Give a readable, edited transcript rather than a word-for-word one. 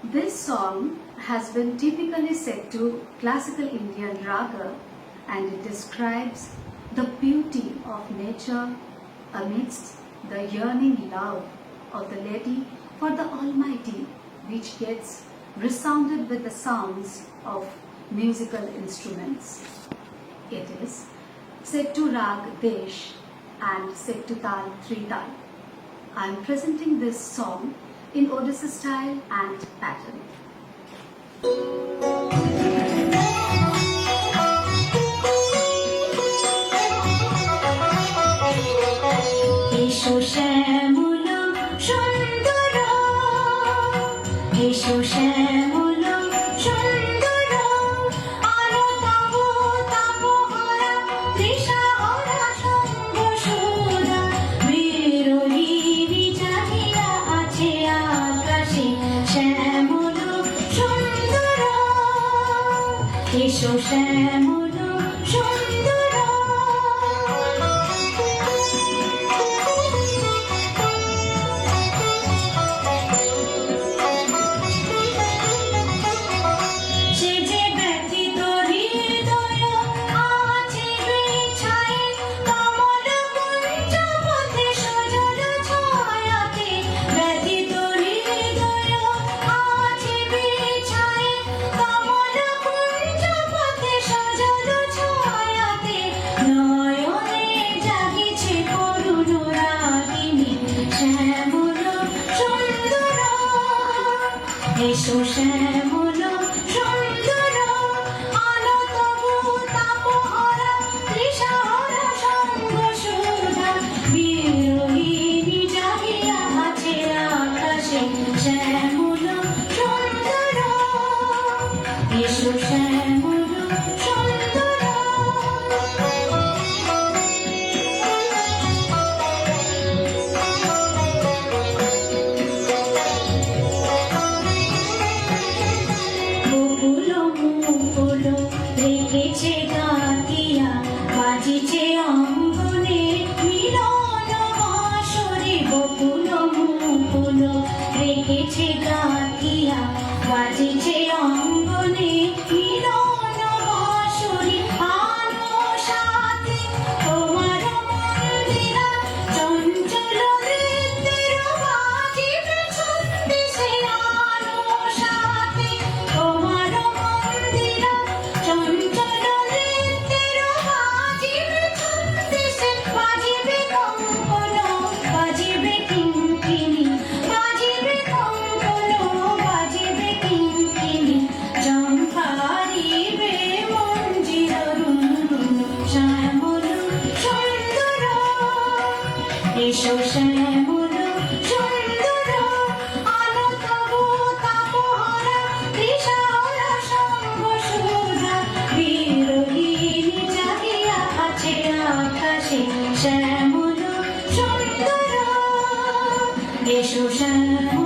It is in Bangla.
This song has been typically set to classical Indian raga, and it describes the beauty of nature amidst the yearning love of the lady for the Almighty, which gets resounded with the sounds of musical instruments. It is set to rag Desh and set to tal Trital. I am presenting this song in Odisha style and pattern. এসো শ্যামল সুন্দর, এসো শ্যামল সুন্দর, আলো তব তাপহরা তৃষাহরা সঙ্গ সুরা, বিরোহিণী চাহিয়া আছে আকাশে শ্যামল সুন্দর, এসো শ্যামল সুন্দর। এসো শ্যামল সুন্দর, আলো তব তাপহরা তৃষাহরা সঙ্গ সুধা, বিরোহিণী জাগিয়া আছে আকাশে শ্যামল সুন্দর, এসো শ্যামল সুন্দর। রেখেছে গাতিয়া বাজিছে অঙ্গনে মিলন বাঁশরে, বকুল মুকুল রেখেছে গাতিয়া বাজিছে অঙ্গনে মিলন বাঁশরে, আলো সাথে তোমার মন্দিরা চঞ্চল নৃত্যের বাজিবে ছন্দে, সে আলো সাথে তোমার মন্দিরা চঞ্চল নৃত্যের বাজিবে ছন্দে, সে বাজিবে কঙ্কণ বাজিবে কিঙ্কিণী, বাজিবে কঙ্কণ বাজিবে কিঙ্কিণী, ঝংকারিবে মঞ্জির রুনরুন, শ্যামল সুন্দর, এসো শ্যামল সুন্দর, আলো তব তাপহরা তৃষাহরা সঙ্গ সুধা, বিরোহিণী জাগিয়া আছে আকাশে শ্যামল সুন্দর, এসো শ্যামল।